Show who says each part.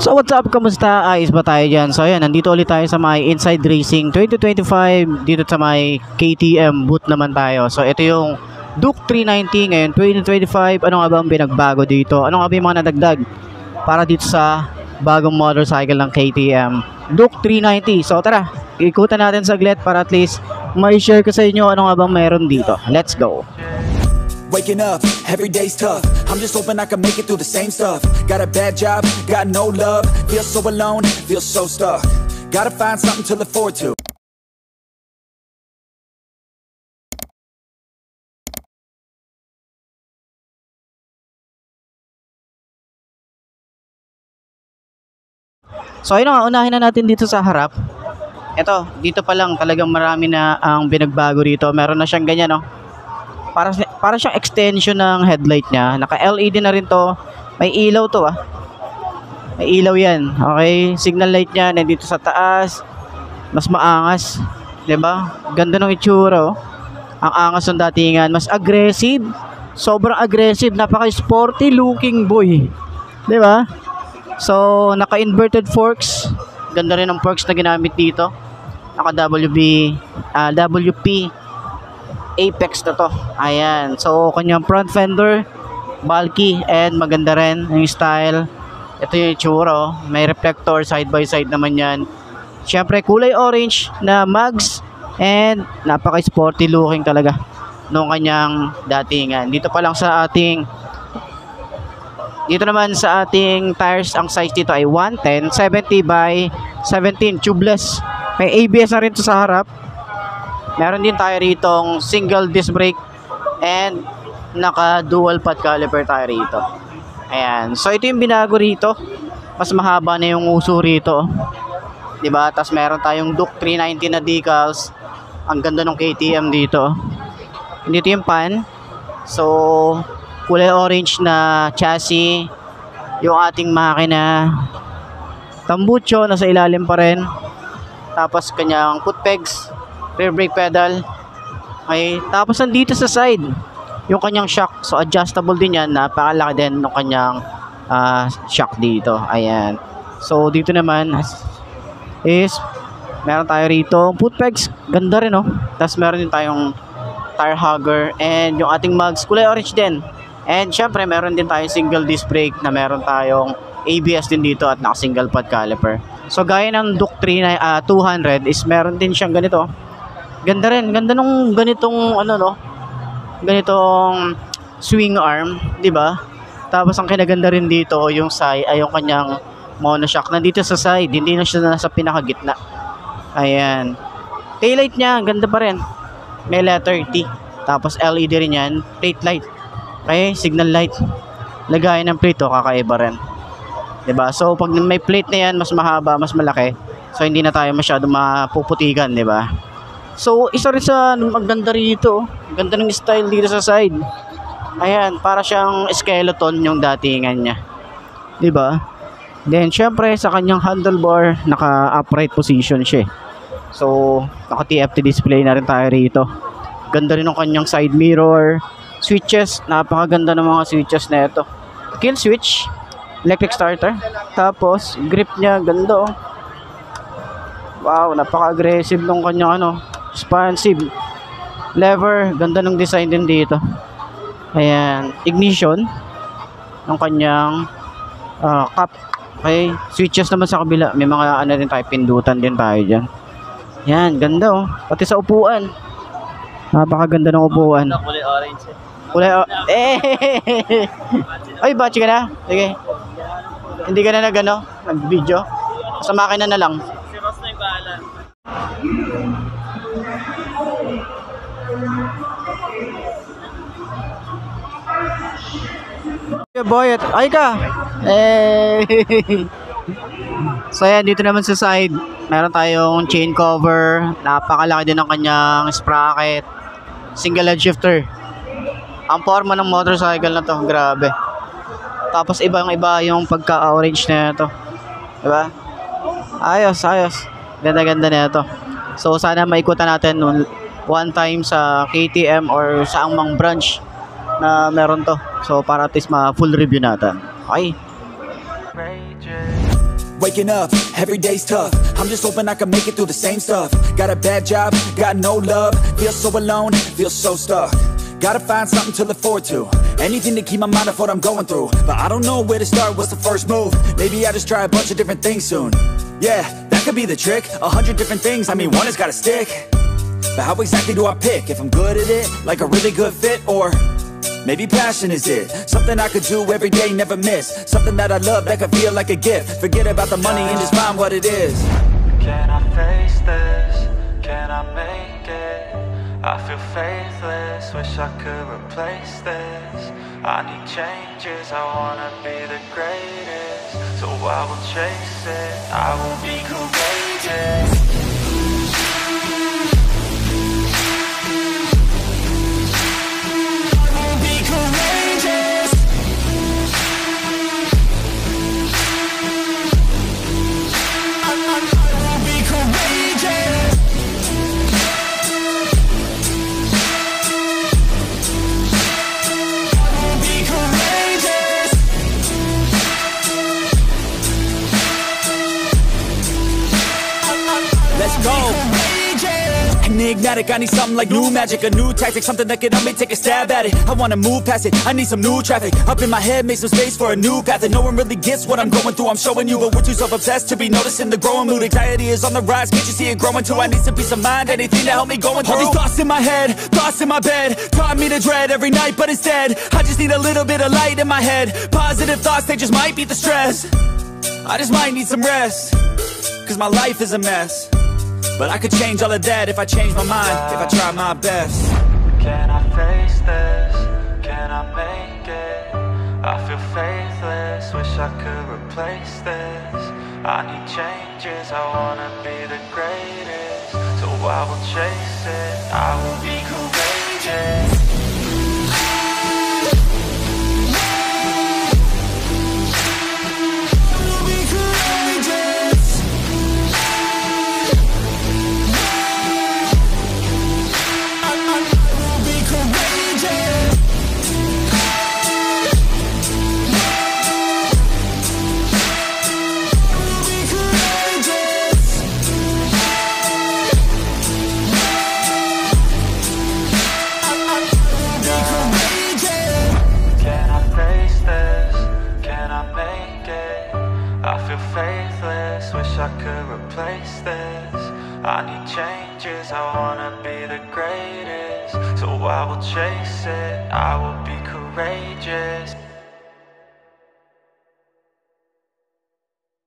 Speaker 1: So what's up, kamusta? Ayos ba tayo dyan? So ayan, nandito ulit tayo sa may Inside Racing 2025. Dito sa may KTM booth naman tayo. So ito yung Duke 390 ngayon 2025. Ano nga ba ang pinagbago dito? Ano nga ba yung mga nadagdag para dito sa bagong motorcycle ng KTM Duke 390? So tara, ikutan natin saglit para at least may share ko sa inyo ano nga bang meron dito. Let's go!
Speaker 2: Waking up, every day's tough. I'm just hoping I can make it through the same stuff. Got a bad job, got no love. Feel so alone, feel so stuck. Gotta find something to look forward to.
Speaker 1: So ayun nga, unahin na natin dito sa harap. Ito, dito pa lang talagang marami na ang binagbago rito. Meron na siyang ganyan, no? Para siyang extension ng headlight niya. Naka-LED na rin to. May ilaw to, ah. May ilaw yan. Okay, signal light niya nandito sa taas. Mas maangas, 'di ba? Ganda ng itsura, oh. Ang angas ng datingan, mas aggressive. Sobrang aggressive, napaka-sporty looking boy. 'Di ba? So, naka-inverted forks. Ganda rin ng forks na ginamit dito. Naka-WP Apex na to. Ayan. So, kanyang front fender, bulky and maganda rin yung style. Ito yung itsura, oh. May reflector side by side naman yan. Siyempre, kulay orange na mags and napaka-sporty looking talaga nung kanyang datingan. Dito naman sa ating tires, ang size dito ay 110, 70 by 17, tubeless. May ABS na rin to sa harap. Meron din tayo ritong single disc brake and naka dual pad caliper tayo rito. Ayan. So ito yung binago rito. Mas mahaba na yung uso rito. 'Di ba? Tapos meron tayong Duke 390 na decals. Ang ganda ng KTM dito. Dito yung pan. So kulay orange na chassis. Yung ating makina. Tambucho nasa ilalim pa rin. Tapos kanyang foot pegs, rear brake pedal. Okay, tapos nandito sa side yung kanyang shock. So adjustable din yan. Napakalaki din ng kanyang shock dito. Ayan. So dito naman is meron tayo rito foot pegs. Ganda rin, oh. Tapos meron din tayong tire hugger and yung ating mugs kulay orange din. And syempre meron din tayong single disc brake na meron tayong ABS din dito at naka single pad caliper. So gaya ng Duke 200 is meron din siyang ganito. Ganda rin, ganda nung ganitong ganitong swing arm, 'di ba? Tapos ang kinaganda rin dito yung side ay yung kanyang monoshock nandito sa side, hindi na siya nasa pinakagitna. Ayan. Taillight niya, ganda pa rin. May letter T. Tapos LED rin 'yan, plate light. Okay, signal light. Lagayan ng plate, kakaiba rin. 'Di ba? So pag may plate na 'yan, mas mahaba, mas malaki. So hindi na tayo masyado mapuputikan, 'di ba? So, isa rin sa maganda rito. Ganda ng style dito sa side. Ayan, para siyang skeleton yung datingan niya. 'Di ba? Then, syempre, sa kanyang handlebar, naka-upright position siya. So, naka-TFT display na rin tayo rito. Ganda rin ng kanyang side mirror. Switches, napakaganda ng mga switches na ito. Kill switch, electric starter. Tapos, grip niya, ganda, oh. Wow, napaka-aggressive ng kanyang expansive lever, ganda ng design din dito. Ayan, ignition ng kanyang cap. Okay, switches naman sa kabila, may mga din tayo, pindutan din tayo dyan. Yan, ganda, oh. Pati sa upuan, napakaganda ng upuan.
Speaker 3: Kulay orange,
Speaker 1: Ay, batch ka na? Sige, hindi ka na nag-video sa makina na lang.
Speaker 3: Si Ross na yung bahala.
Speaker 1: Boy, ay ka. So ayan, dito naman sa side, meron tayong chain cover. Napakalaki din ng kanyang sprocket. Single head shifter. Ang forma ng motorcycle na to, grabe. Tapos ibang-iba yung pagka-orange na ito. Diba? Ayos. Ganda-ganda na ito. So sana maikutan natin one time sa KTM or sa angmang branch na meron to. So para at least ma-full review natin. Okay.
Speaker 2: Waking up, every day's tough. I'm just hoping I can make it through the same stuff. Got a bad job, got no love. Feel so alone, feel so stuck. Gotta find something to look forward to. Anything to keep my mind off what I'm going through. But I don't know where to start, what's the first move? Maybe I just try a bunch of different things soon. Yeah, that could be the trick. 100 different things, I mean one has gotta stick. But how exactly do I pick? If I'm good at it, like a really good fit, or maybe passion is it? Something I could do every day, never miss. Something that I love, that could feel like a gift. Forget about the money and just find what it is.
Speaker 3: Can I face this? Can I make it? I feel faithless, wish I could replace this. I need changes, I wanna be the greatest. So I will chase it, I will be courageous.
Speaker 2: Enigmatic, I need something like new magic, a new tactic, something that can help me take a stab at it. I wanna move past it, I need some new traffic. Up in my head, make some space for a new path. And no one really gets what I'm going through, I'm showing you. But we're too self-obsessed to be noticing the growing mood. Anxiety is on the rise, can't you see it growing too? I need some peace of mind, anything to help me going through. All these thoughts in my head, thoughts in my bed, taught me to dread every night, but instead I just need a little bit of light in my head. Positive thoughts, they just might beat the stress. I just might need some rest, cause my life is a mess. But I could change all of that if I change my mind, if I try my best.
Speaker 3: Can I face this? Can I make it? I feel faithless, wish I could replace this. I need changes, I wanna be the greatest. So I will chase it, I will be courageous. Faithless, wish I could replace this. I need changes, I wanna be the greatest. So I will chase it, I will be courageous.